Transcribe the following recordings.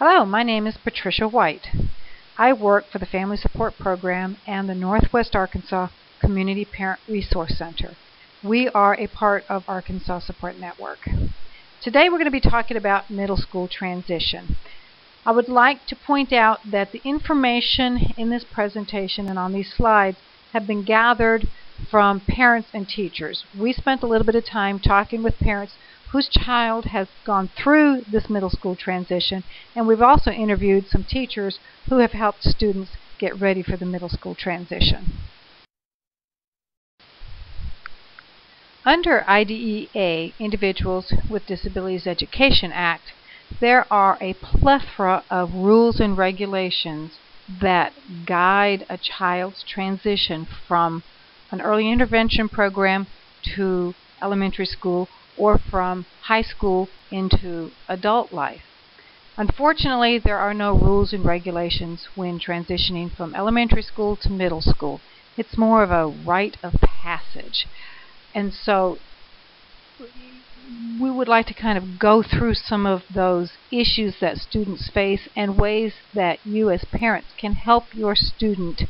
Hello, my name is Patricia White. I work for the Family Support Program and the Northwest Arkansas Community Parent Resource Center. We are a part of Arkansas Support Network. Today we're going to be talking about middle school transition. I would like to point out that the information in this presentation and on these slides have been gathered from parents and teachers. We spent a little bit of time talking with parents whose child has gone through this middle school transition, and we've also interviewed some teachers who have helped students get ready for the middle school transition. Under IDEA, Individuals with Disabilities Education Act, there are a plethora of rules and regulations that guide a child's transition from an early intervention program to elementary school or from high school into adult life. Unfortunately, there are no rules and regulations when transitioning from elementary school to middle school. It's more of a rite of passage. And so we would like to kind of go through some of those issues that students face and ways that you as parents can help your student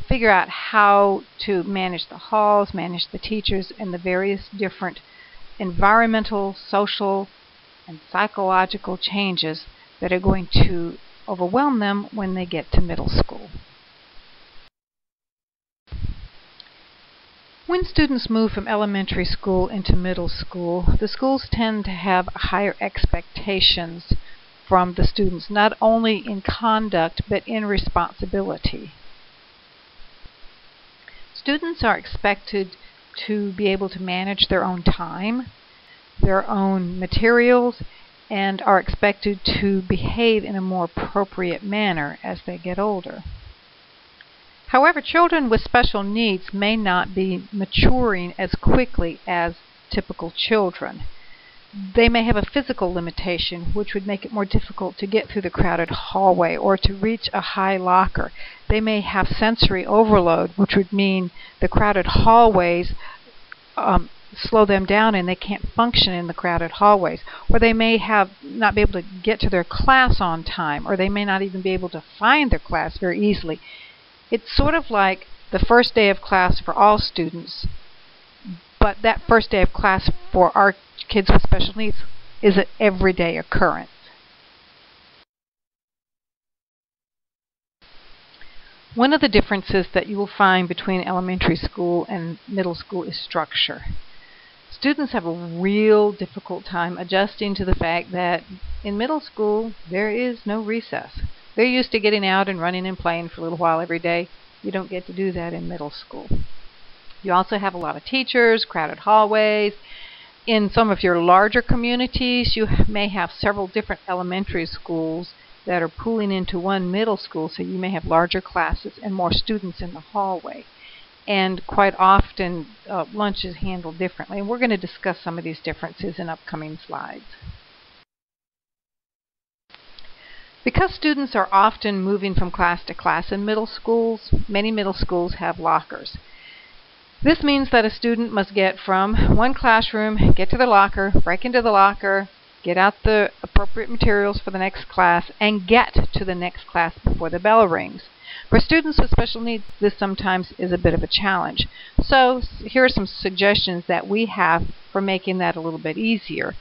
figure out how to manage the halls, manage the teachers, and the various different environmental, social, and psychological changes that are going to overwhelm them when they get to middle school. When students move from elementary school into middle school, the schools tend to have higher expectations from the students, not only in conduct but in responsibility. Students are expected to be able to manage their own time, their own materials, and are expected to behave in a more appropriate manner as they get older. However, children with special needs may not be maturing as quickly as typical children. They may have a physical limitation, which would make it more difficult to get through the crowded hallway or to reach a high locker. They may have sensory overload, which would mean the crowded hallways slow them down and they can't function in the crowded hallways. Or they may not be able to get to their class on time, or they may not even be able to find their class very easily. It's sort of like the first day of class for all students, but that first day of class for our kids with special needs is an everyday occurrence. One of the differences that you will find between elementary school and middle school is structure. Students have a real difficult time adjusting to the fact that in middle school there is no recess. They're used to getting out and running and playing for a little while every day. You don't get to do that in middle school. You also have a lot of teachers, crowded hallways. In some of your larger communities, you may have several different elementary schools that are pooling into one middle school, so you may have larger classes and more students in the hallway. And quite often, lunch is handled differently. And we're going to discuss some of these differences in upcoming slides. Because students are often moving from class to class in middle schools, many middle schools have lockers. This means that a student must get from one classroom, get to their locker, break into the locker, get out the appropriate materials for the next class, and get to the next class before the bell rings. For students with special needs, this sometimes is a bit of a challenge. So here are some suggestions that we have for making that a little bit easier.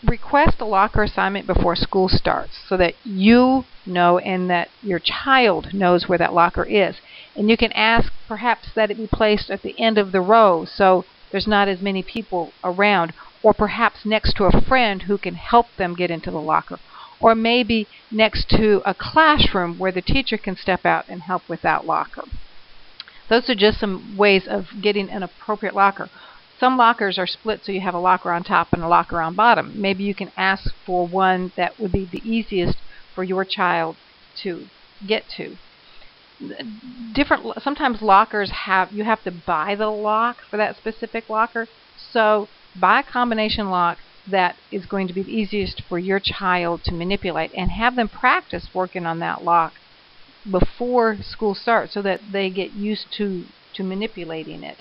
Request a locker assignment before school starts so that you know and that your child knows where that locker is. And you can ask perhaps that it be placed at the end of the row so there's not as many people around, or perhaps next to a friend who can help them get into the locker, or maybe next to a classroom where the teacher can step out and help with that locker. Those are just some ways of getting an appropriate locker. Some lockers are split so you have a locker on top and a locker on bottom. Maybe you can ask for one that would be the easiest for your child to get to. Sometimes lockers you have to buy the lock for that specific locker. So buy a combination lock that is going to be the easiest for your child to manipulate, and have them practice working on that lock before school starts so that they get used to manipulating it.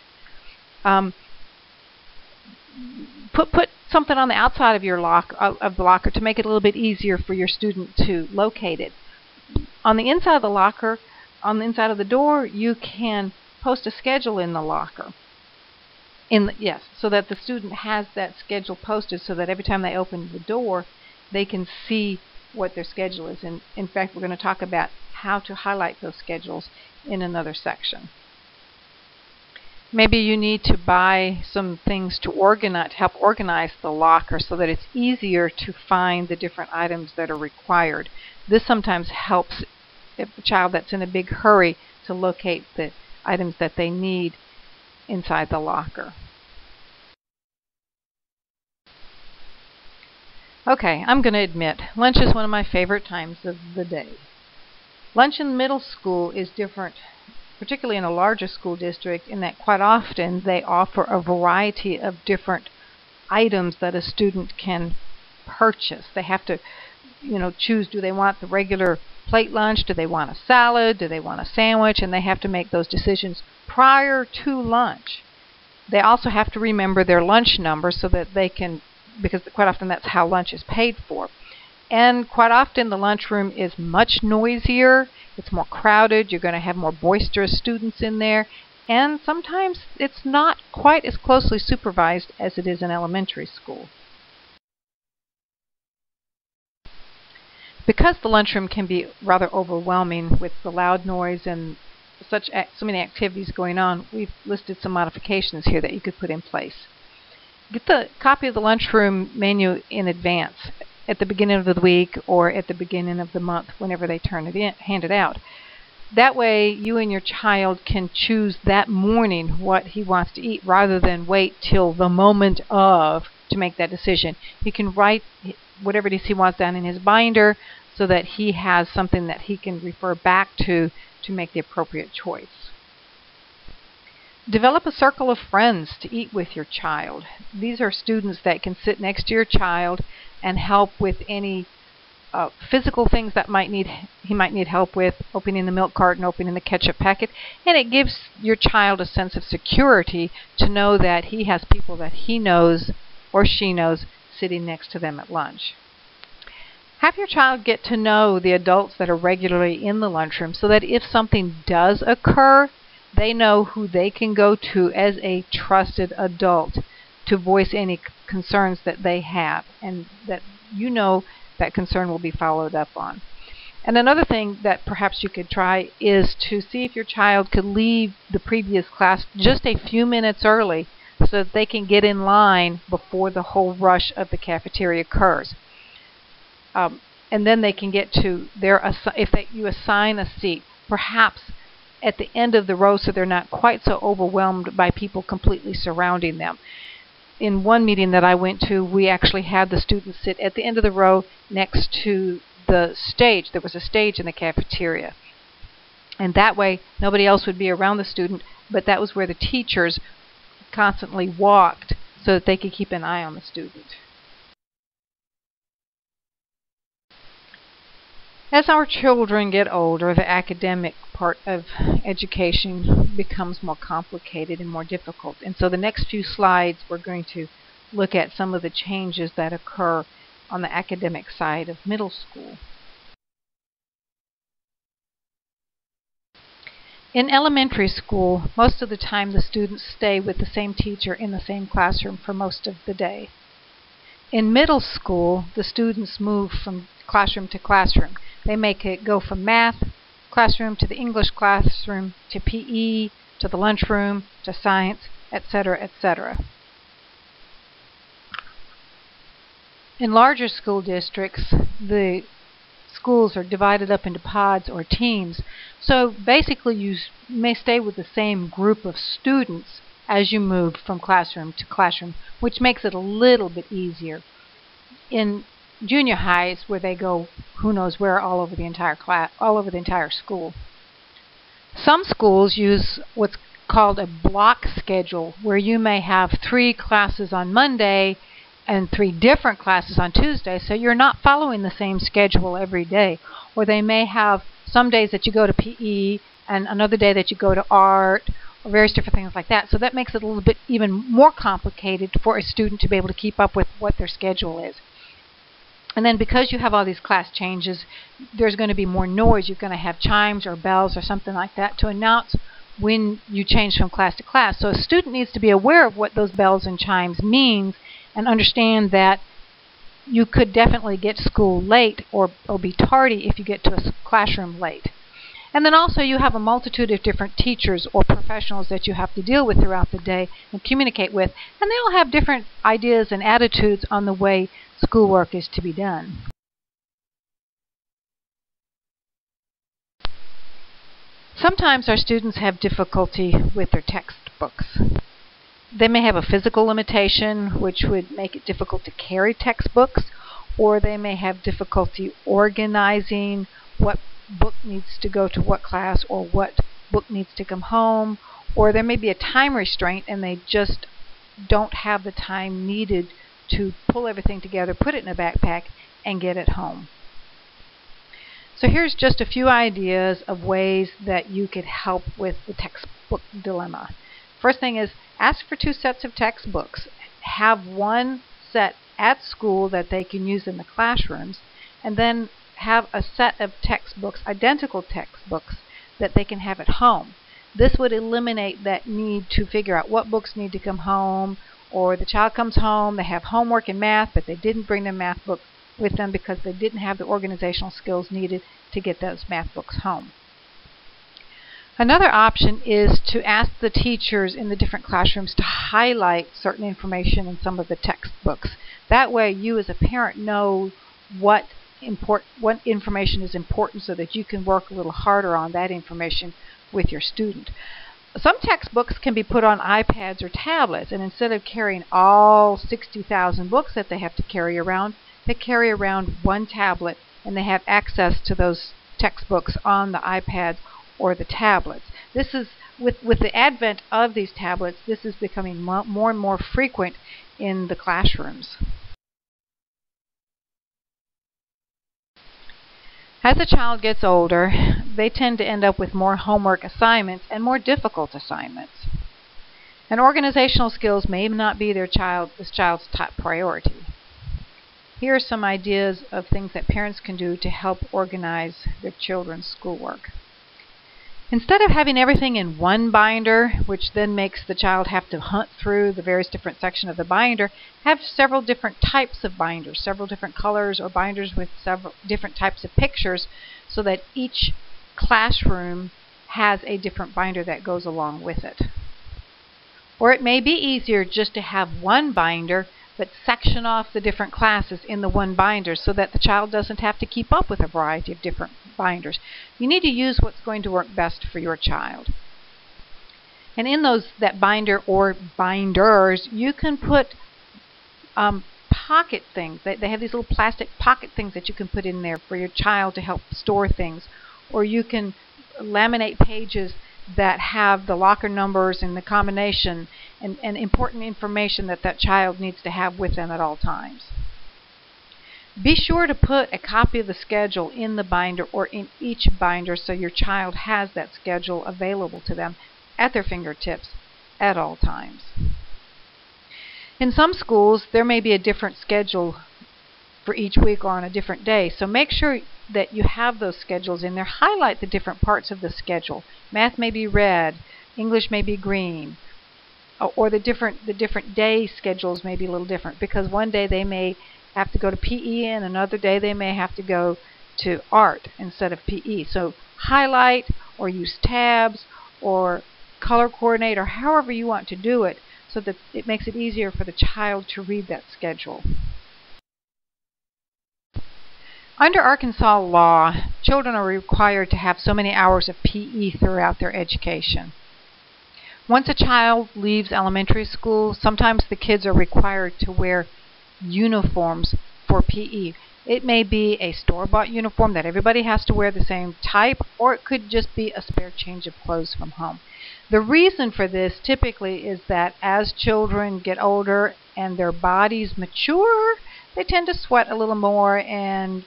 put something on the outside of your of the locker to make it a little bit easier for your student to locate it. On the inside of the locker, on the inside of the door, you can post a schedule in the locker. Yes, so that the student has that schedule posted, so that every time they open the door, they can see what their schedule is. And in fact, we're going to talk about how to highlight those schedules in another section. Maybe you need to buy some things to help organize the locker so that it's easier to find the different items that are required. This sometimes helps a child that's in a big hurry to locate the items that they need inside the locker. Okay, I'm going to admit, lunch is one of my favorite times of the day. Lunch in middle school is different, particularly in a larger school district, in that quite often they offer a variety of different items that a student can purchase. They have to, choose, do they want the regular plate lunch, do they want a salad, do they want a sandwich, and they have to make those decisions prior to lunch. They also have to remember their lunch number so that they can, because quite often that's how lunch is paid for. And quite often the lunchroom is much noisier, it's more crowded, you're going to have more boisterous students in there, and sometimes it's not quite as closely supervised as it is in elementary school. Because the lunchroom can be rather overwhelming with the loud noise and so many activities going on, we've listed some modifications here that you could put in place. Get the copy of the lunchroom menu in advance, at the beginning of the week or at the beginning of the month, whenever they hand it out. That way you and your child can choose that morning what he wants to eat rather than wait till the moment of to make that decision. He can write whatever it is he wants down in his binder so that he has something that he can refer back to make the appropriate choice. Develop a circle of friends to eat with your child. These are students that can sit next to your child and help with any physical things that he might need help with, opening the milk carton, opening the ketchup packet, and it gives your child a sense of security to know that he has people that he knows or she knows sitting next to them at lunch. Have your child get to know the adults that are regularly in the lunchroom so that if something does occur, they know who they can go to as a trusted adult to voice any concerns that they have, and that that concern will be followed up on. And another thing that perhaps you could try is to see if your child could leave the previous class just a few minutes early so that they can get in line before the whole rush of the cafeteria occurs. And then they can get to you assign a seat, perhaps at the end of the row so they're not quite so overwhelmed by people completely surrounding them. In one meeting that I went to, we actually had the students sit at the end of the row next to the stage. There was a stage in the cafeteria. And that way, nobody else would be around the student, but that was where the teachers constantly walked so that they could keep an eye on the student. As our children get older, the academic part of education becomes more complicated and more difficult. And so the next few slides, we're going to look at some of the changes that occur on the academic side of middle school. In elementary school, most of the time the students stay with the same teacher in the same classroom for most of the day. In middle school, the students move from classroom to classroom. They make it go from math classroom to the English classroom to PE to the lunchroom to science, etc., etc. In larger school districts, the schools are divided up into pods or teams. So basically you may stay with the same group of students as you move from classroom to classroom, which makes it a little bit easier. In junior highs, where they go who knows where all over the entire school. Some schools use what's called a block schedule, where you may have 3 classes on Monday and 3 different classes on Tuesday, so you're not following the same schedule every day. Or they may have some days that you go to PE and another day that you go to art, or various different things like that. So that makes it a little bit even more complicated for a student to be able to keep up with what their schedule is. And then because you have all these class changes, there's going to be more noise. You're going to have chimes or bells or something like that to announce when you change from class to class. So a student needs to be aware of what those bells and chimes means and understand that you could definitely get to school late or be tardy if you get to a classroom late. And then also you have a multitude of different teachers or professionals that you have to deal with throughout the day and communicate with, and they all have different ideas and attitudes on the way schoolwork is to be done. Sometimes our students have difficulty with their textbooks. They may have a physical limitation, which would make it difficult to carry textbooks, or they may have difficulty organizing what book needs to go to what class or what book needs to come home, or there may be a time restraint and they just don't have the time needed to pull everything together, put it in a backpack, and get it home. So here's just a few ideas of ways that you could help with the textbook dilemma. First thing is, ask for 2 sets of textbooks. Have one set at school that they can use in the classrooms, and then have a set of textbooks, identical textbooks, that they can have at home. This would eliminate that need to figure out what books need to come home, or the child comes home, they have homework in math, but they didn't bring their math book with them because they didn't have the organizational skills needed to get those math books home. Another option is to ask the teachers in the different classrooms to highlight certain information in some of the textbooks. That way you as a parent know what information is important so that you can work a little harder on that information with your student. Some textbooks can be put on iPads or tablets, and instead of carrying all 60,000 books that they have to carry around, they carry around one tablet and they have access to those textbooks on the iPads or the tablets. This is, with the advent of these tablets, this is becoming more and more frequent in the classrooms. As a child gets older, they tend to end up with more homework assignments and more difficult assignments. And organizational skills may not be this child's top priority. Here are some ideas of things that parents can do to help organize their children's schoolwork. Instead of having everything in one binder, which then makes the child have to hunt through the various different sections of the binder, have several different types of binders, several different colors, or binders with several different types of pictures, so that each classroom has a different binder that goes along with it. Or it may be easier just to have one binder, but section off the different classes in the one binder so that the child doesn't have to keep up with a variety of different binders. You need to use what's going to work best for your child. And in that binder or binders, you can put pocket things. They have these little plastic pocket things that you can put in there for your child to help store things. Or you can laminate pages that have the locker numbers and the combination and important information that child needs to have with them at all times. Be sure to put a copy of the schedule in the binder or in each binder so your child has that schedule available to them at their fingertips at all times. In some schools, there may be a different schedule for each week or on a different day, so make sure that you have those schedules in there. Highlight the different parts of the schedule. Math may be red, English may be green, or the different day schedules may be a little different, because one day they may have to go to PE and another day they may have to go to art instead of PE. So highlight or use tabs or color coordinate or however you want to do it so that it makes it easier for the child to read that schedule. Under Arkansas law, children are required to have so many hours of PE throughout their education. Once a child leaves elementary school, sometimes the kids are required to wear uniforms for PE. It may be a store-bought uniform that everybody has to wear the same type, or it could just be a spare change of clothes from home. The reason for this typically is that as children get older and their bodies mature, they tend to sweat a little more and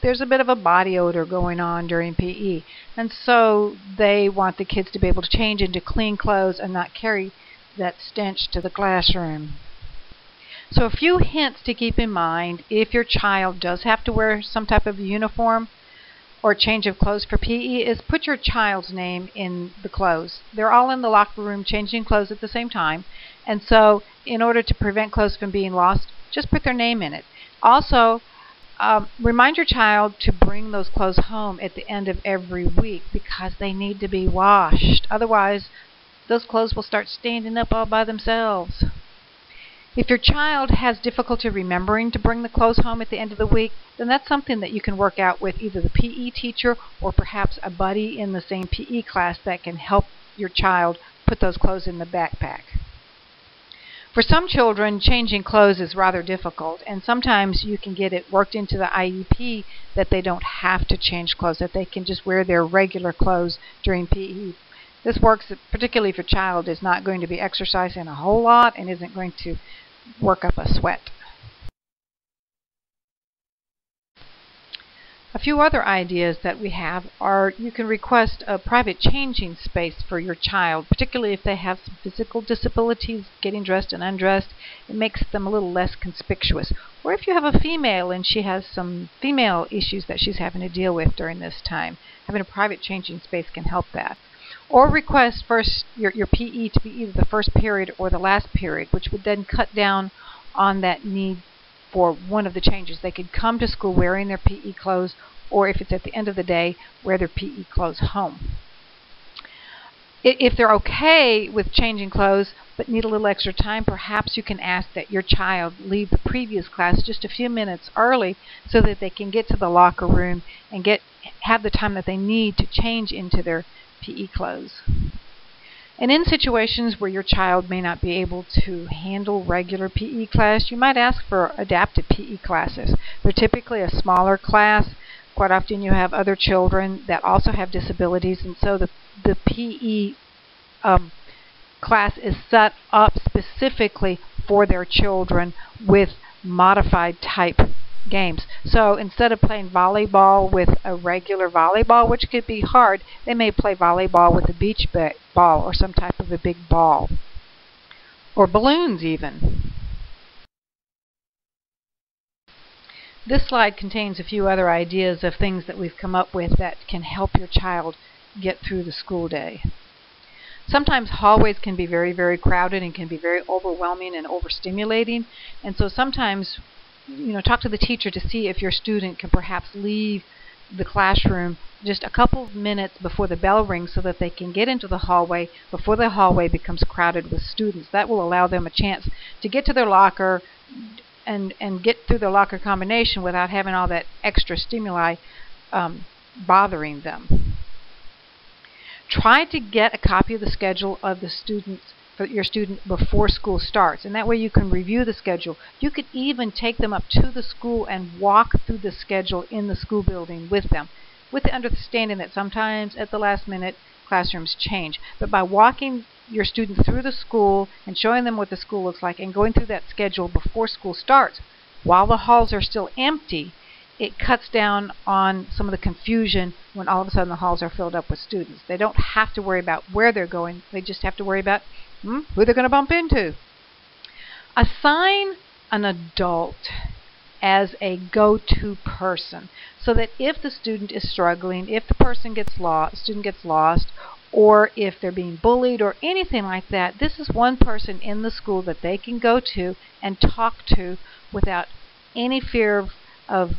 there's a bit of a body odor going on during PE, and so they want the kids to be able to change into clean clothes and not carry that stench to the classroom. So a few hints to keep in mind if your child does have to wear some type of uniform or change of clothes for PE is put your child's name in the clothes. They're all in the locker room changing clothes at the same time, and so in order to prevent clothes from being lost, just put their name in it. Also, remind your child to bring those clothes home at the end of every week because they need to be washed. Otherwise, those clothes will start standing up all by themselves. If your child has difficulty remembering to bring the clothes home at the end of the week, then that's something that you can work out with either the PE teacher or perhaps a buddy in the same PE class that can help your child put those clothes in the backpack. For some children, changing clothes is rather difficult, and sometimes you can get it worked into the IEP that they don't have to change clothes, that they can just wear their regular clothes during PE. This works particularly if your child is not going to be exercising a whole lot and isn't going to work up a sweat. A few other ideas that we have are you can request a private changing space for your child, particularly if they have some physical disabilities, getting dressed and undressed. It makes them a little less conspicuous. Or if you have a female and she has some female issues that she's having to deal with during this time, having a private changing space can help that. Or request first your PE to be either the first period or the last period, which would then cut down on that need for one of the changes. They could come to school wearing their PE clothes, or if it's at the end of the day, wear their PE clothes home. If they're okay with changing clothes but need a little extra time, perhaps you can ask that your child leave the previous class just a few minutes early so that they can get to the locker room and have the time that they need to change into their PE clothes. And in situations where your child may not be able to handle regular PE class, you might ask for adapted PE classes. They're typically a smaller class. Quite often you have other children that also have disabilities, and so the PE class is set up specifically for their children with modified type games. So instead of playing volleyball with a regular volleyball, which could be hard, they may play volleyball with a beach ball or some type of a big ball. Or balloons even. This slide contains a few other ideas of things that we've come up with that can help your child get through the school day. Sometimes hallways can be very, very crowded and can be very overwhelming and overstimulating, and so sometimes talk to the teacher to see if your student can perhaps leave the classroom just a couple of minutes before the bell rings so that they can get into the hallway before the hallway becomes crowded with students. That will allow them a chance to get to their locker and get through their locker combination without having all that extra stimuli bothering them. Try to get a copy of the schedule of your student before school starts, and that way you can review the schedule. You could even take them up to the school and walk through the schedule in the school building with them, with the understanding that sometimes at the last minute classrooms change. But by walking your student through the school and showing them what the school looks like and going through that schedule before school starts, while the halls are still empty, it cuts down on some of the confusion when all of a sudden the halls are filled up with students. They don't have to worry about where they're going. They just have to worry about who they're going to bump into. Assign an adult as a go-to person so that if the student is struggling, if the student gets lost, or if they're being bullied or anything like that, this is one person in the school that they can go to and talk to without any fear of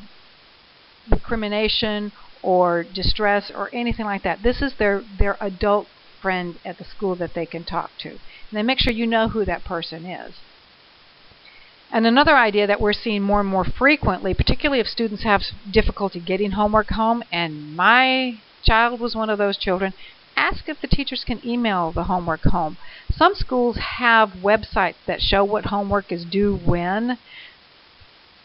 recrimination or distress or anything like that. This is their adult friend at the school that they can talk to. And then make sure you know who that person is. And another idea that we're seeing more and more frequently, particularly if students have difficulty getting homework home, and my child was one of those children, ask if the teachers can email the homework home. Some schools have websites that show what homework is due when,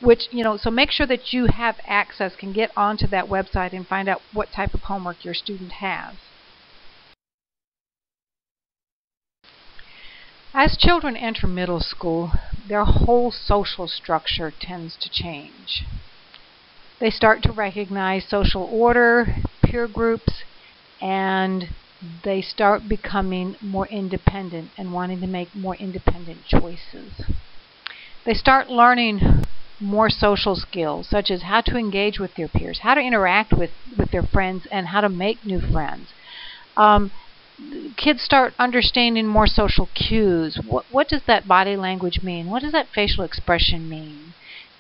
so make sure that you have access, can get onto that website and find out what type of homework your student has. As children enter middle school, their whole social structure tends to change. They start to recognize social order, peer groups, and they start becoming more independent and wanting to make more independent choices. They start learning more social skills, such as how to engage with their peers, how to interact with their friends, and how to make new friends. Kids start understanding more social cues. What does that body language mean? What does that facial expression mean?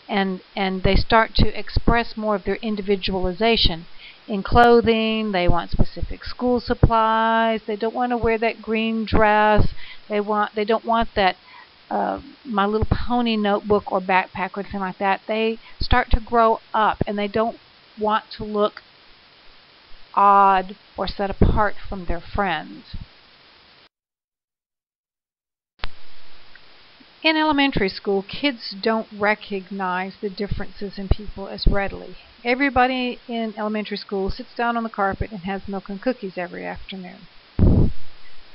And they start to express more of their individualization. In clothing, they want specific school supplies. They don't want to wear that green dress. They don't want that My Little Pony notebook or backpack or anything like that. They start to grow up, and they don't want to look odd or set apart from their friends. In elementary school, kids don't recognize the differences in people as readily. Everybody in elementary school sits down on the carpet and has milk and cookies every afternoon.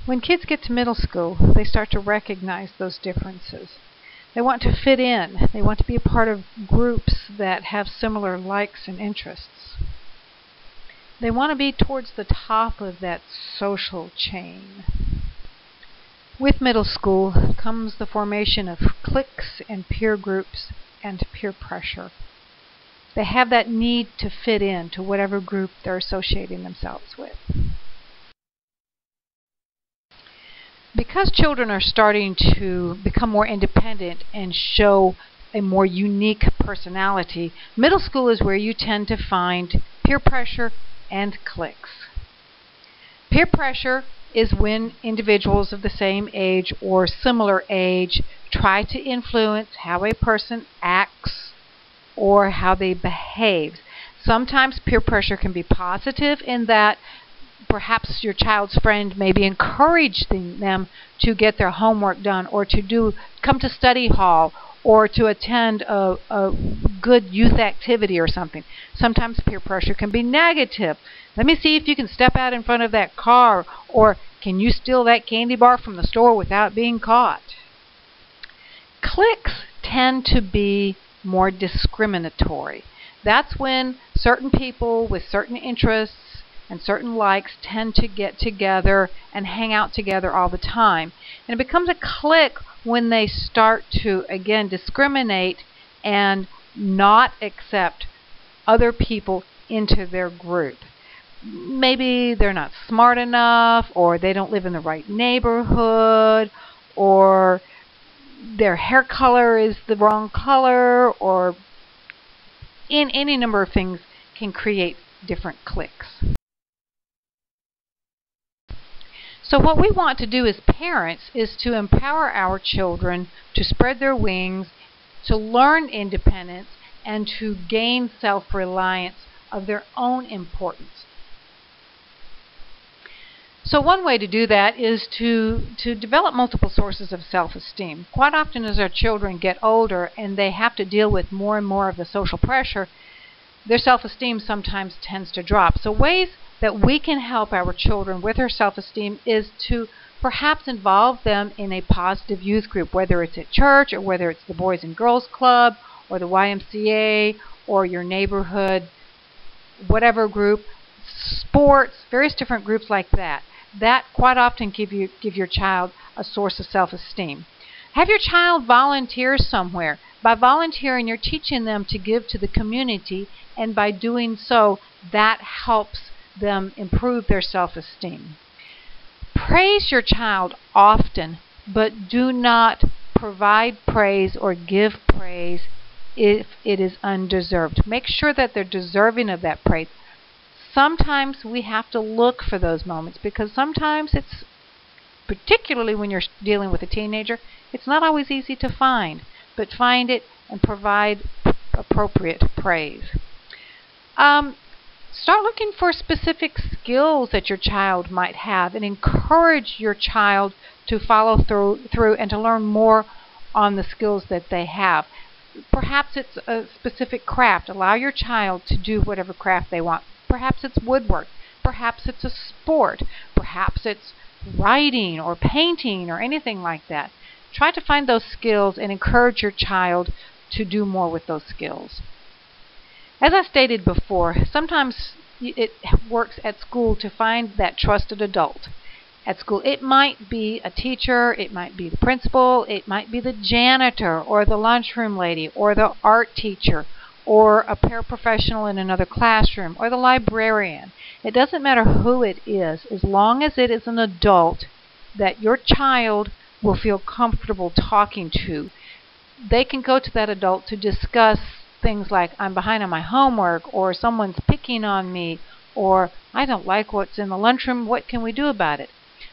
When kids get to middle school, they start to recognize those differences. They want to fit in. They want to be a part of groups that have similar likes and interests. They want to be towards the top of that social chain. With middle school comes the formation of cliques and peer groups and peer pressure. They have that need to fit in to whatever group they're associating themselves with. Because children are starting to become more independent and show a more unique personality, middle school is where you tend to find peer pressure and cliques. Peer pressure is when individuals of the same age or similar age try to influence how a person acts or how they behave. Sometimes peer pressure can be positive in that perhaps your child's friend may be encouraging them to get their homework done or to come to study hall or to attend a good youth activity or something. Sometimes peer pressure can be negative. Let me see if you can step out in front of that car, or can you steal that candy bar from the store without being caught? Cliques tend to be more discriminatory. That's when certain people with certain interests and certain likes tend to get together and hang out together all the time. And it becomes a clique when they start to, again, discriminate and not accept other people into their group. Maybe they're not smart enough, or they don't live in the right neighborhood, or their hair color is the wrong color, or in any number of things can create different cliques. So what we want to do as parents is to empower our children to spread their wings, to learn independence, and to gain self-reliance of their own importance. So one way to do that is to develop multiple sources of self-esteem. Quite often as our children get older and they have to deal with more and more of the social pressure, their self-esteem sometimes tends to drop. So ways that we can help our children with their self-esteem is to perhaps involve them in a positive youth group, whether it's at church or whether it's the Boys and Girls Club or the YMCA or your neighborhood, whatever group, sports, various different groups like that. That quite often give your child a source of self-esteem. Have your child volunteer somewhere. By volunteering, you're teaching them to give to the community, and by doing so, that helps them improve their self-esteem. Praise your child often, but do not provide praise or give praise if it is undeserved. Make sure that they're deserving of that praise. Sometimes we have to look for those moments, because sometimes it's, particularly when you're dealing with a teenager, it's not always easy to find, but find it and provide appropriate praise. Start looking for specific skills that your child might have and encourage your child to follow through and to learn more on the skills that they have. Perhaps it's a specific craft. Allow your child to do whatever craft they want. Perhaps it's woodwork. Perhaps it's a sport. Perhaps it's writing or painting or anything like that. Try to find those skills and encourage your child to do more with those skills. As I stated before, sometimes it works at school to find that trusted adult. At school, it might be a teacher, it might be the principal, it might be the janitor or the lunchroom lady or the art teacher or a paraprofessional in another classroom or the librarian. It doesn't matter who it is, as long as it is an adult that your child will feel comfortable talking to. They can go to that adult to discuss things like, I'm behind on my homework, or someone's picking on me, or I don't like what's in the lunchroom, what can we do about it?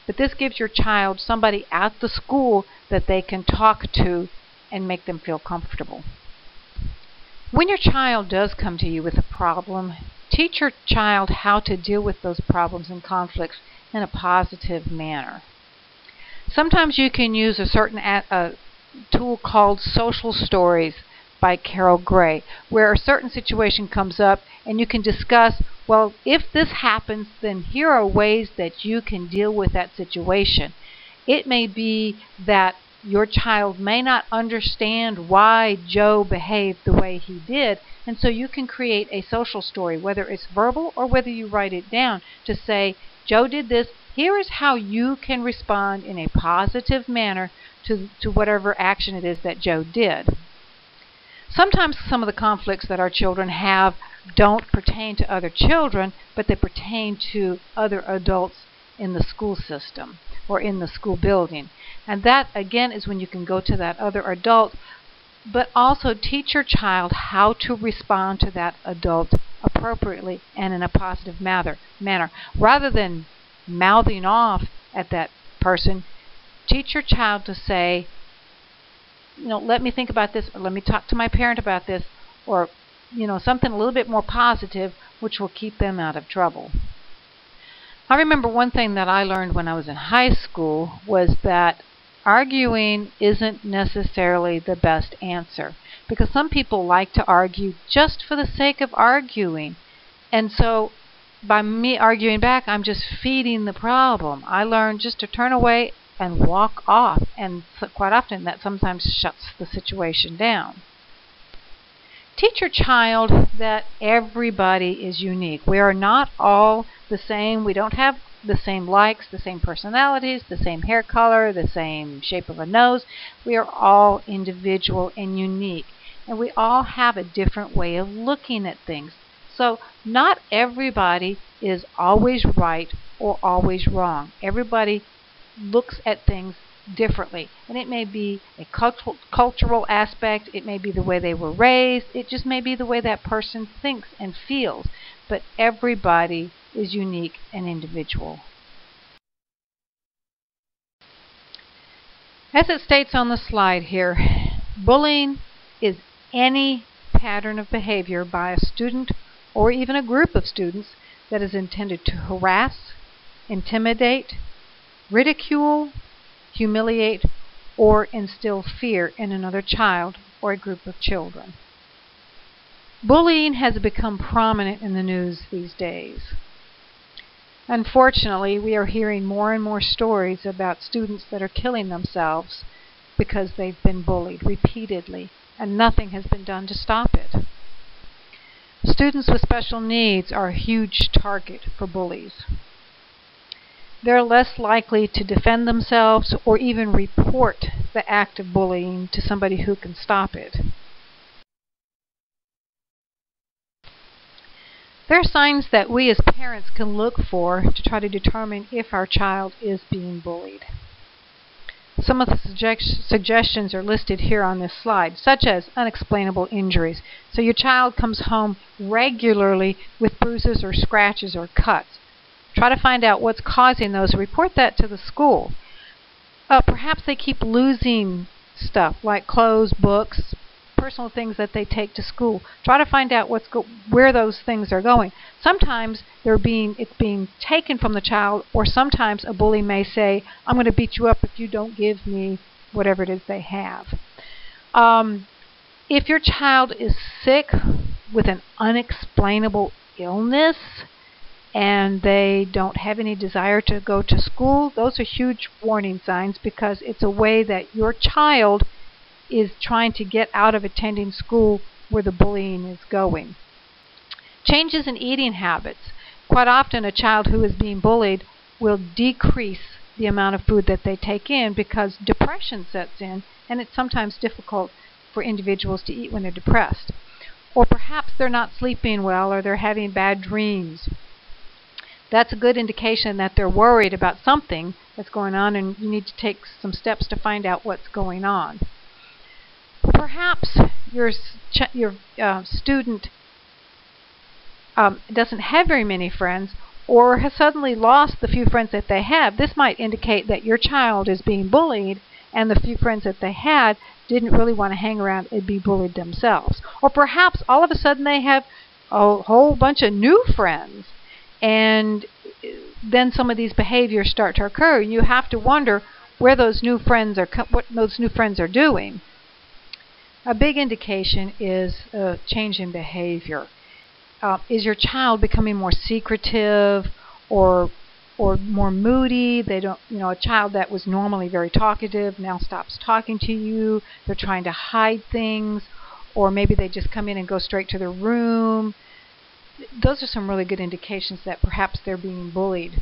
But this gives your child somebody at the school that they can talk to and make them feel comfortable. When your child does come to you with a problem, teach your child how to deal with those problems and conflicts in a positive manner. Sometimes you can use a certain tool called Social Stories by Carol Gray, where a certain situation comes up and you can discuss, well, if this happens, then here are ways that you can deal with that situation. It may be that your child may not understand why Joe behaved the way he did, and so you can create a social story, whether it's verbal or whether you write it down, to say, Joe did this, here is how you can respond in a positive manner to whatever action it is that Joe did. Sometimes some of the conflicts that our children have don't pertain to other children, but they pertain to other adults in the school system or in the school building. And that, again, is when you can go to that other adult, but also teach your child how to respond to that adult appropriately and in a positive manner. Rather than mouthing off at that person, teach your child to say, let me think about this, or let me talk to my parent about this, or, something a little bit more positive, which will keep them out of trouble. I remember one thing that I learned when I was in high school was that arguing isn't necessarily the best answer, because some people like to argue just for the sake of arguing. And so by me arguing back, I'm just feeding the problem. I learned just to turn away and walk off, and quite often that sometimes shuts the situation down. Teach your child that everybody is unique. We are not all the same. We don't have the same likes, the same personalities, the same hair color, the same shape of a nose. We are all individual and unique, and we all have a different way of looking at things. So not everybody is always right or always wrong. Everybody looks at things differently, and it may be a cultural aspect, it may be the way they were raised, it just may be the way that person thinks and feels, but everybody is unique and individual. As it states on the slide here, bullying is any pattern of behavior by a student or even a group of students that is intended to harass, intimidate, ridicule, humiliate, or instill fear in another child or a group of children. Bullying has become prominent in the news these days. Unfortunately, we are hearing more and more stories about students that are killing themselves because they've been bullied repeatedly, and nothing has been done to stop it. Students with special needs are a huge target for bullies. They're less likely to defend themselves or even report the act of bullying to somebody who can stop it. There are signs that we as parents can look for to try to determine if our child is being bullied. Some of the suggestions are listed here on this slide, such as unexplainable injuries. So your child comes home regularly with bruises or scratches or cuts. Try to find out what's causing those. Report that to the school. Perhaps they keep losing stuff like clothes, books, personal things that they take to school. Try to find out where those things are going. Sometimes it's being taken from the child, or sometimes a bully may say, I'm going to beat you up if you don't give me whatever it is they have. If your child is sick with an unexplainable illness and they don't have any desire to go to school, those are huge warning signs, because it's a way that your child is trying to get out of attending school where the bullying is going. Changes in eating habits. Quite often a child who is being bullied will decrease the amount of food that they take in because depression sets in, and it's sometimes difficult for individuals to eat when they're depressed. Or perhaps they're not sleeping well, or they're having bad dreams. That's a good indication that they're worried about something that's going on, and you need to take some steps to find out what's going on. Perhaps your student doesn't have very many friends, or has suddenly lost the few friends that they have. This might indicate that your child is being bullied, and the few friends that they had didn't really want to hang around and be bullied themselves. Or perhaps all of a sudden they have a whole bunch of new friends, and then some of these behaviors start to occur. You have to wonder where those new friends are, what those new friends are doing. A big indication is a change in behavior. Is your child becoming more secretive or more moody? They don't, a child that was normally very talkative now stops talking to you. They're trying to hide things, or maybe they just come in and go straight to their room. Those are some really good indications that perhaps they're being bullied.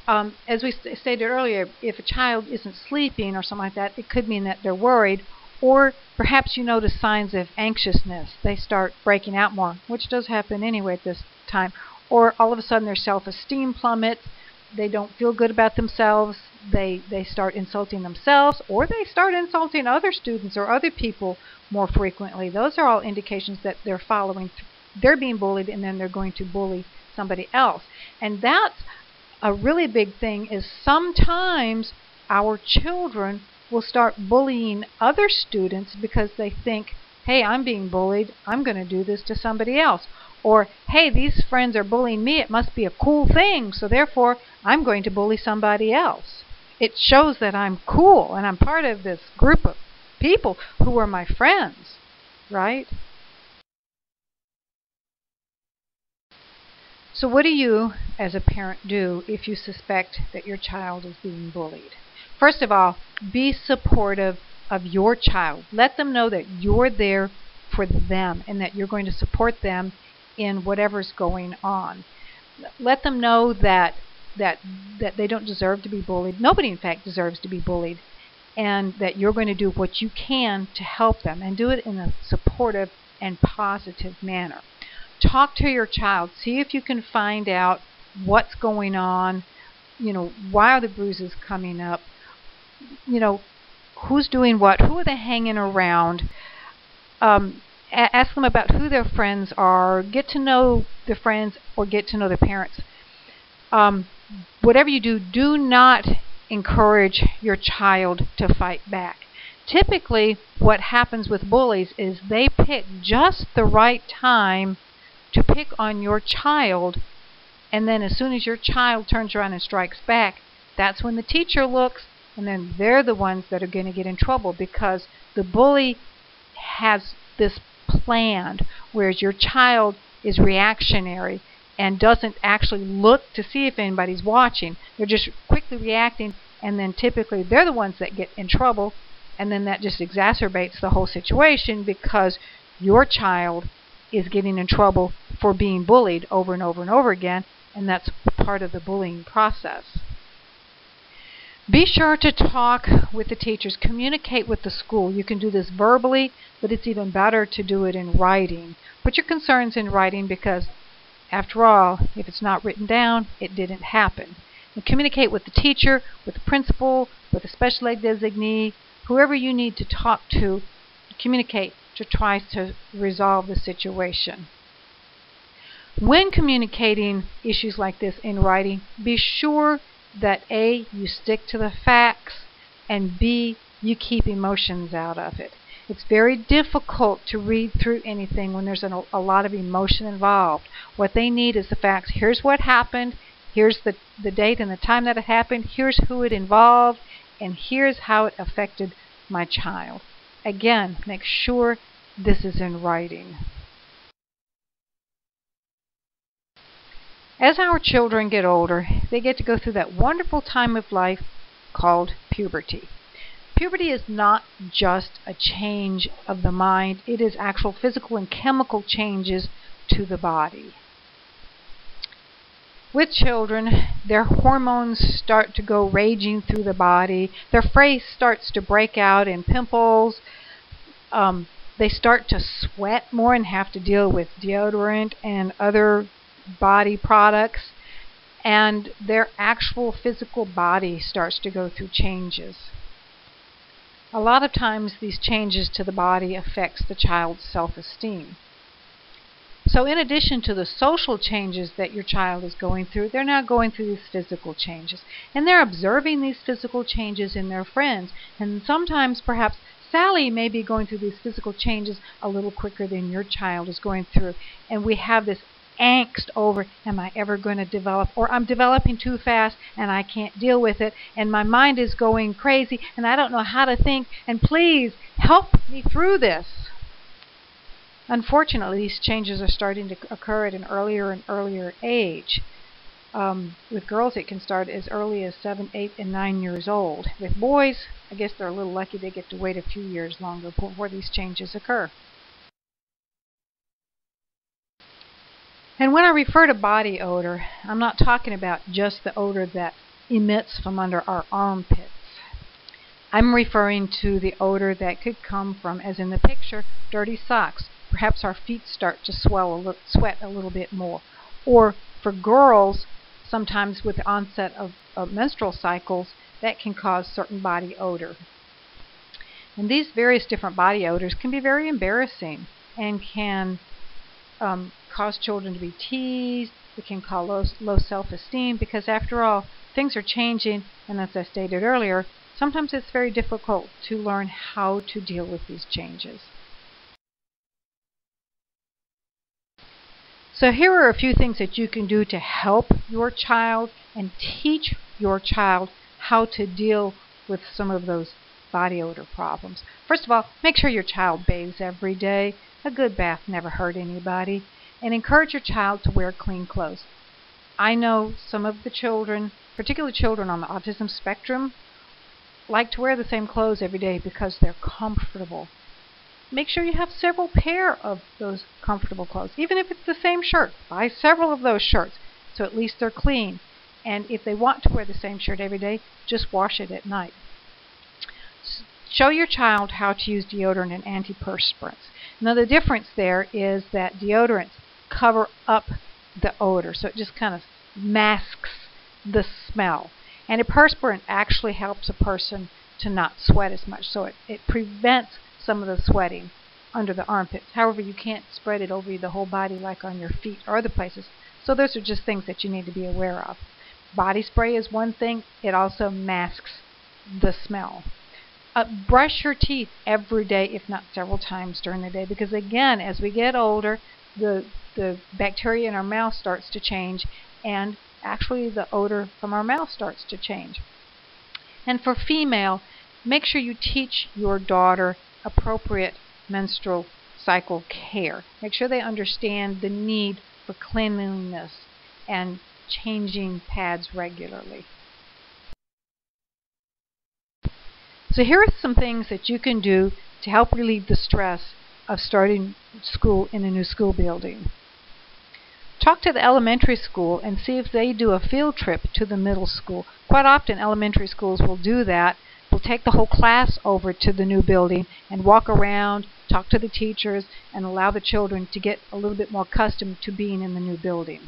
As we stated earlier, if a child isn't sleeping or something like that, it could mean that they're worried. Or perhaps you notice signs of anxiousness. They start breaking out more, which does happen anyway at this time. Or all of a sudden their self-esteem plummets. They don't feel good about themselves. They start insulting themselves, or they start insulting other students or other people more frequently. Those are all indications that they're being bullied, and then they're going to bully somebody else. And that's a really big thing, is sometimes our children will start bullying other students because they think, hey, I'm being bullied, I'm going to do this to somebody else. Or, hey, these friends are bullying me, it must be a cool thing, so therefore I'm going to bully somebody else. It shows that I'm cool and I'm part of this group of people who are my friends, right? So what do you, as a parent, do if you suspect that your child is being bullied? First of all, be supportive of your child. Let them know that you're there for them and that you're going to support them in whatever's going on. Let them know that they don't deserve to be bullied. Nobody, in fact, deserves to be bullied. And that you're going to do what you can to help them, and do it in a supportive and positive manner. Talk to your child. See if you can find out what's going on. Why are the bruises coming up? Who's doing what? Who are they hanging around? Ask them about who their friends are. Get to know their friends, or get to know their parents. Whatever you do, do not encourage your child to fight back. Typically, what happens with bullies is they pick just the right time to pick on your child, and then as soon as your child turns around and strikes back, that's when the teacher looks, and then they're the ones that are going to get in trouble, because the bully has this planned, whereas your child is reactionary and doesn't actually look to see if anybody's watching. They're just quickly reacting, and then typically they're the ones that get in trouble, and then that just exacerbates the whole situation because your child is getting in trouble for being bullied over and over and over again, and that's part of the bullying process. Be sure to talk with the teachers. Communicate with the school. You can do this verbally, but it's even better to do it in writing. Put your concerns in writing because, after all, if it's not written down, it didn't happen. And communicate with the teacher, with the principal, with the special ed designee, whoever you need to talk to, communicate to try to resolve the situation. When communicating issues like this in writing, be sure that A, you stick to the facts, and B, you keep emotions out of it. It's very difficult to read through anything when there's a lot of emotion involved. What they need is the facts. Here's what happened, here's the date and the time that it happened, here's who it involved, and here's how it affected my child. Again, make sure this is in writing. As our children get older, they get to go through that wonderful time of life called puberty. Puberty is not just a change of the mind. It is actual physical and chemical changes to the body. With children, their hormones start to go raging through the body. Their face starts to break out in pimples. They start to sweat more and have to deal with deodorant and other body products. And their actual physical body starts to go through changes. A lot of times these changes to the body affects the child's self-esteem. So in addition to the social changes that your child is going through, they're now going through these physical changes. And they're observing these physical changes in their friends. And sometimes perhaps Sally may be going through these physical changes a little quicker than your child is going through. And we have this angst over, am I ever going to develop, or I'm developing too fast and I can't deal with it, and my mind is going crazy and I don't know how to think, and please help me through this. Unfortunately, these changes are starting to occur at an earlier and earlier age. With girls, it can start as early as 7, 8, and 9 years old. With boys, I guess they're a little lucky they get to wait a few years longer before these changes occur. And when I refer to body odor, I'm not talking about just the odor that emits from under our armpits. I'm referring to the odor that could come from, as in the picture, dirty socks. Perhaps our feet start to sweat a little bit more. Or for girls, sometimes with the onset of menstrual cycles, that can cause certain body odor. And these various different body odors can be very embarrassing and can cause children to be teased. It can cause low self-esteem because, after all, things are changing, and as I stated earlier, sometimes it's very difficult to learn how to deal with these changes. So here are a few things that you can do to help your child and teach your child how to deal with some of those body odor problems. First of all, make sure your child bathes every day. A good bath never hurt anybody. And encourage your child to wear clean clothes. I know some of the children, particularly children on the autism spectrum, like to wear the same clothes every day because they're comfortable. Make sure you have several pair of those comfortable clothes. Even if it's the same shirt, buy several of those shirts so at least they're clean. And if they want to wear the same shirt every day, just wash it at night. Show your child how to use deodorant and antiperspirants. Now the difference there is that deodorants cover up the odor, so it just kind of masks the smell. Antiperspirant actually helps a person to not sweat as much, so it prevents some of the sweating under the armpits. However, you can't spread it over the whole body like on your feet or other places. So those are just things that you need to be aware of. Body spray is one thing. It also masks the smell. Brush your teeth every day, if not several times during the day, because again, as we get older, the bacteria in our mouth starts to change, and actually the odor from our mouth starts to change. And for female, make sure you teach your daughter appropriate menstrual cycle care. Make sure they understand the need for cleanliness and changing pads regularly. So here are some things that you can do to help relieve the stress of starting school in a new school building. Talk to the elementary school and see if they do a field trip to the middle school. Quite often elementary schools will do that. We'll take the whole class over to the new building and walk around, talk to the teachers, and allow the children to get a little bit more accustomed to being in the new building.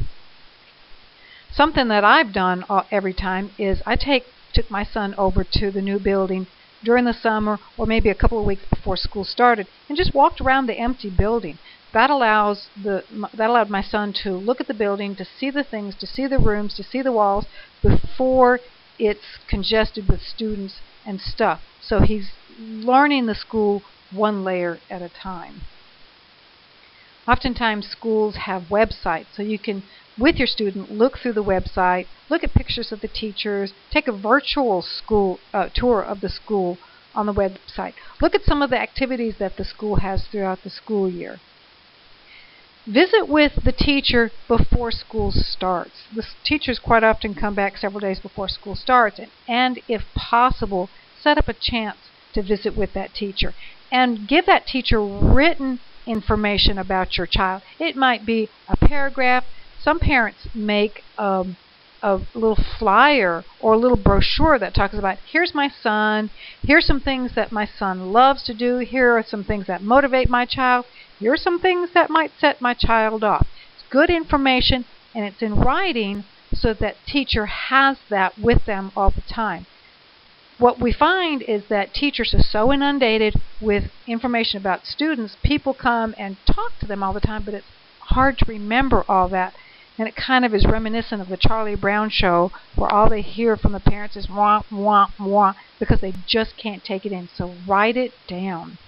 Something that I've done every time is I took my son over to the new building during the summer or maybe a couple of weeks before school started and just walked around the empty building. That allowed my son to look at the building, to see the things, to see the rooms, to see the walls before it's congested with students and stuff. So he's learning the school one layer at a time. Oftentimes schools have websites, so you can, with your student, look through the website, look at pictures of the teachers, take a virtual school tour of the school on the website. Look at some of the activities that the school has throughout the school year. Visit with the teacher before school starts. The teachers quite often come back several days before school starts, and if possible, set up a chance to visit with that teacher. And give that teacher written information about your child. It might be a paragraph. Some parents make a little flyer or a little brochure that talks about, here's my son, here's some things that my son loves to do, here are some things that motivate my child, here are some things that might set my child off. It's good information, and it's in writing so that teacher has that with them all the time. What we find is that teachers are so inundated with information about students, people come and talk to them all the time, but it's hard to remember all that. And it kind of is reminiscent of the Charlie Brown show, where all they hear from the parents is wah, wah, wah, because they just can't take it in. So write it down.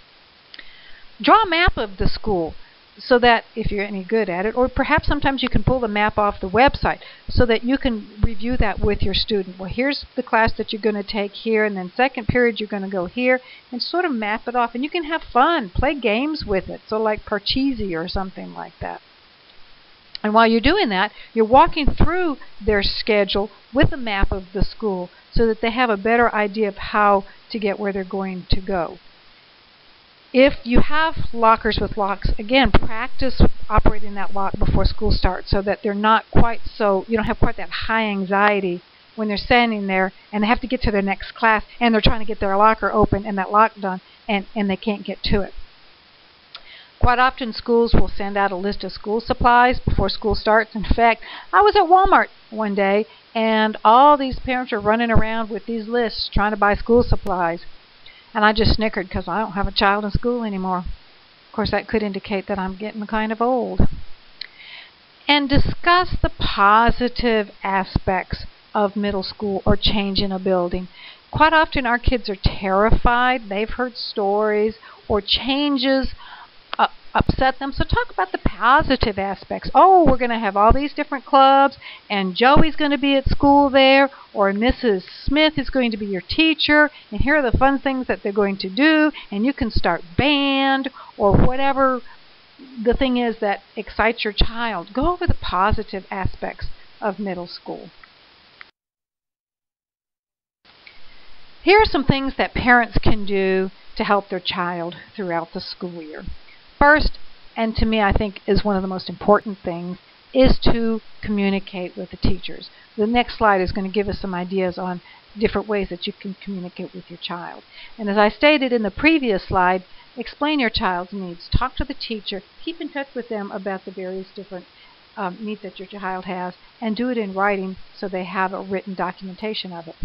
Draw a map of the school so that if you're any good at it, or perhaps sometimes you can pull the map off the website so that you can review that with your student. Well, here's the class that you're going to take here, and then second period you're going to go here, and sort of map it off. And you can have fun, play games with it, so like Parcheesi or something like that. And while you're doing that, you're walking through their schedule with a map of the school so that they have a better idea of how to get where they're going to go. If you have lockers with locks, again, practice operating that lock before school starts so that they're not quite so, you don't have quite that high anxiety when they're standing there and they have to get to their next class and they're trying to get their locker open and that lock done and they can't get to it. Quite often schools will send out a list of school supplies before school starts. In fact, I was at Walmart one day and all these parents are running around with these lists trying to buy school supplies. And I just snickered because I don't have a child in school anymore. Of course, that could indicate that I'm getting kind of old. And discuss the positive aspects of middle school or change in a building. Quite often our kids are terrified. They've heard stories or changes upset them. So talk about the positive aspects. Oh, we're going to have all these different clubs, and Joey's going to be at school there, or Mrs. Smith is going to be your teacher, and here are the fun things that they're going to do, and you can start band, or whatever the thing is that excites your child. Go over the positive aspects of middle school. Here are some things that parents can do to help their child throughout the school year. First, and to me I think is one of the most important things, is to communicate with the teachers. The next slide is going to give us some ideas on different ways that you can communicate with your child. And as I stated in the previous slide, explain your child's needs. Talk to the teacher. Keep in touch with them about the various different needs that your child has, and do it in writing so they have a written documentation of it.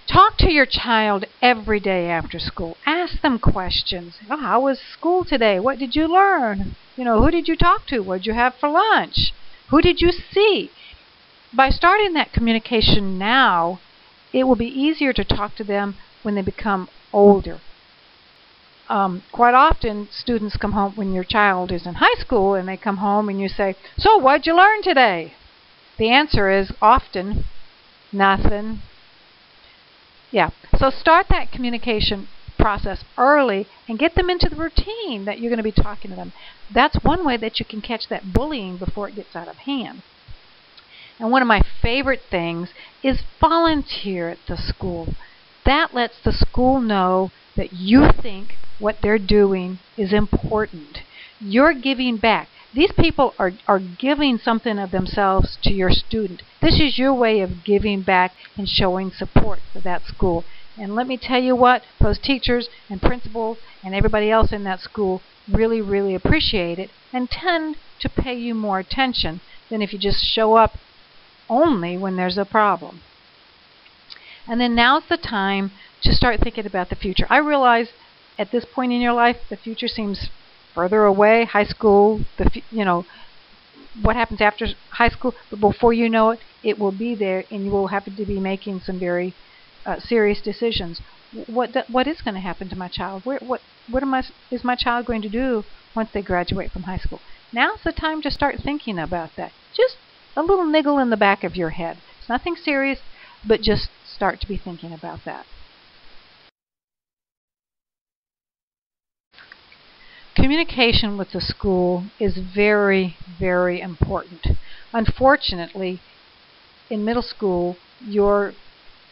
Talk to your child every day after school. Ask them questions. Oh, how was school today? What did you learn? Who did you talk to? What did you have for lunch? Who did you see? By starting that communication now, it will be easier to talk to them when they become older. Quite often, students come home when your child is in high school, and they come home and you say, so what did you learn today? The answer is often, nothing. Yeah, so start that communication process early and get them into the routine that you're going to be talking to them. That's one way that you can catch that bullying before it gets out of hand. And one of my favorite things is volunteer at the school. That lets the school know that you think what they're doing is important. You're giving back. These people are giving something of themselves to your student. This is your way of giving back and showing support for that school. And let me tell you what, those teachers and principals and everybody else in that school really, really appreciate it and tend to pay you more attention than if you just show up only when there's a problem. And then now's the time to start thinking about the future. I realize at this point in your life, the future seems further away. High school, what happens after high school, but before you know it, it will be there, and you will have to be making some very serious decisions. What is going to happen to my child? What is my child going to do once they graduate from high school? Now's the time to start thinking about that. Just a little niggle in the back of your head. It's nothing serious, but just start to be thinking about that. Communication with the school is very, very important. Unfortunately, in middle school, your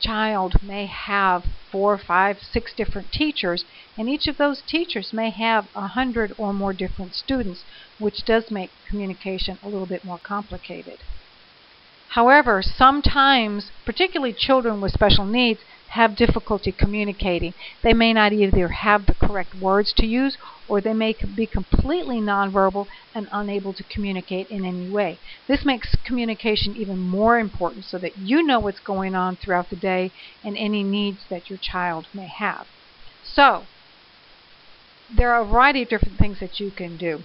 child may have 4, 5, 6 different teachers, and each of those teachers may have 100 or more different students, which does make communication a little bit more complicated. However, sometimes, particularly children with special needs, have difficulty communicating. They may not either have the correct words to use, or they may be completely nonverbal and unable to communicate in any way. This makes communication even more important so that you know what's going on throughout the day and any needs that your child may have. So, there are a variety of different things that you can do.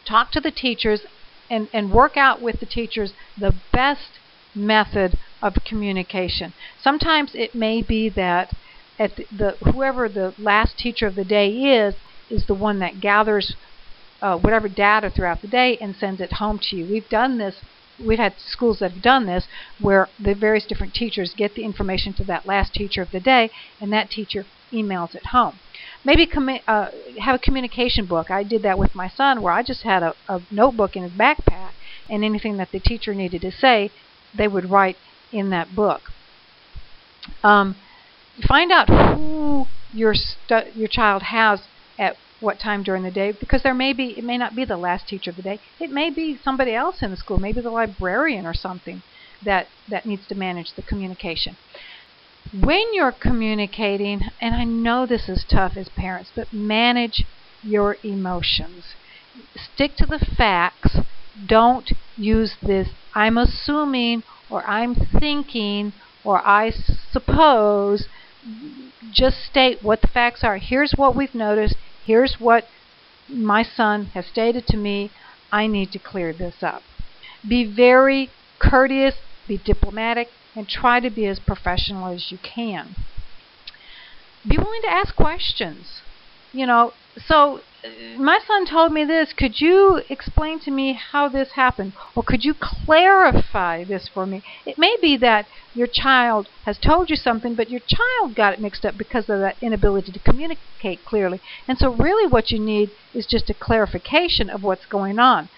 Talk to the teachers and work out with the teachers the best method of communication. Sometimes it may be that whoever the last teacher of the day is the one that gathers whatever data throughout the day and sends it home to you. We've done this. We've had schools that have done this where the various different teachers get the information to that last teacher of the day, and that teacher emails it home. Maybe have a communication book. I did that with my son, where I just had a notebook in his backpack, and anything that the teacher needed to say, they would write in that book. Find out who your child has at what time during the day, because it may not be the last teacher of the day. It may be somebody else in the school, maybe the librarian or something that needs to manage the communication. When you're communicating, and I know this is tough as parents, but manage your emotions. Stick to the facts. Don't use this "I'm assuming" or "I'm thinking" or "I suppose." Just state what the facts are. Here's what we've noticed. Here's what my son has stated to me. I need to clear this up. Be very courteous, be diplomatic, and try to be as professional as you can. Be willing to ask questions. So my son told me this. Could you explain to me how this happened? Or could you clarify this for me? It may be that your child has told you something, but your child got it mixed up because of that inability to communicate clearly. And so really what you need is just a clarification of what's going on.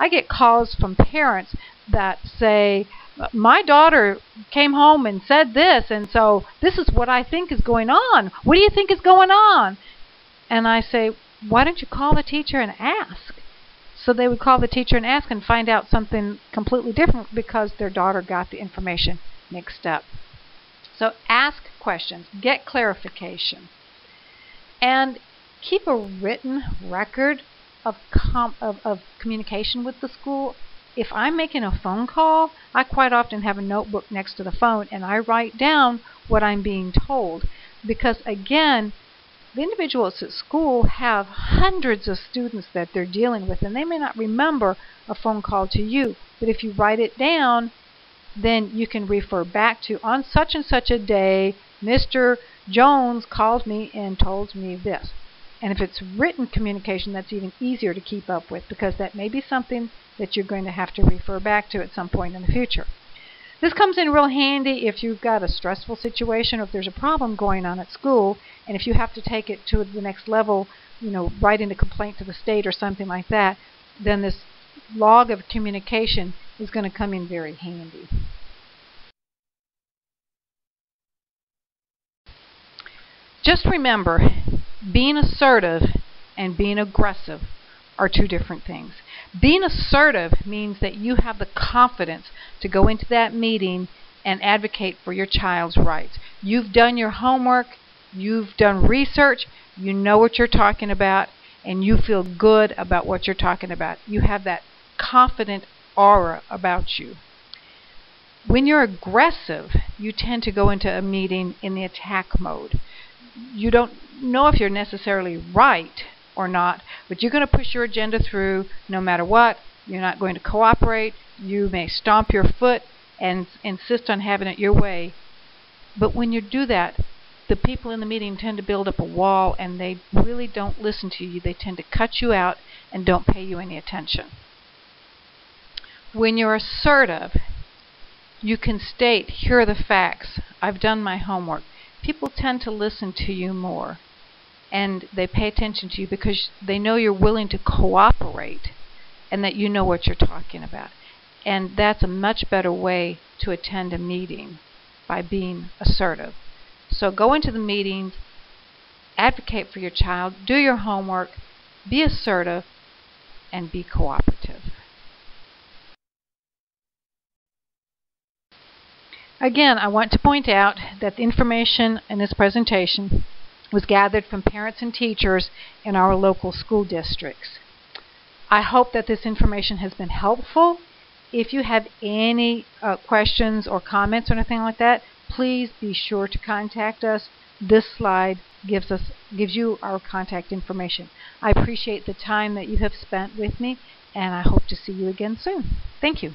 I get calls from parents that say, my daughter came home and said this, and so this is what I think is going on. What do you think is going on? And I say, why don't you call the teacher and ask? So they would call the teacher and ask and find out something completely different because their daughter got the information mixed up. So ask questions, get clarification, and keep a written record of communication with the school. If I'm making a phone call, I quite often have a notebook next to the phone and I write down what I'm being told, because again, the individuals at school have hundreds of students that they're dealing with, and they may not remember a phone call to you. But if you write it down, then you can refer back to, on such and such a day, Mr. Jones called me and told me this. And if it's written communication, that's even easier to keep up with, because that may be something that you're going to have to refer back to at some point in the future. This comes in real handy if you've got a stressful situation, or if there's a problem going on at school, and if you have to take it to the next level, writing a complaint to the state or something like that, then this log of communication is going to come in very handy. Just remember, being assertive and being aggressive are two different things. Being assertive means that you have the confidence to go into that meeting and advocate for your child's rights. You've done your homework, you've done research, you know what you're talking about, and you feel good about what you're talking about. You have that confident aura about you. When you're aggressive, you tend to go into a meeting in the attack mode. You don't know if you're necessarily right or not, but you're going to push your agenda through no matter what. You're not going to cooperate. You may stomp your foot and insist on having it your way. But when you do that, the people in the meeting tend to build up a wall, and they really don't listen to you. They tend to cut you out and don't pay you any attention. When you're assertive, you can state, here are the facts. I've done my homework. People tend to listen to you more, and they pay attention to you because they know you're willing to cooperate and that you know what you're talking about. And that's a much better way to attend a meeting. by being assertive. So go into the meetings, advocate for your child, do your homework, be assertive, and be cooperative. Again, I want to point out that the information in this presentation was gathered from parents and teachers in our local school districts. I hope that this information has been helpful. If you have any questions or comments or anything like that, please be sure to contact us. This slide gives you our contact information. I appreciate the time that you have spent with me, and I hope to see you again soon. Thank you.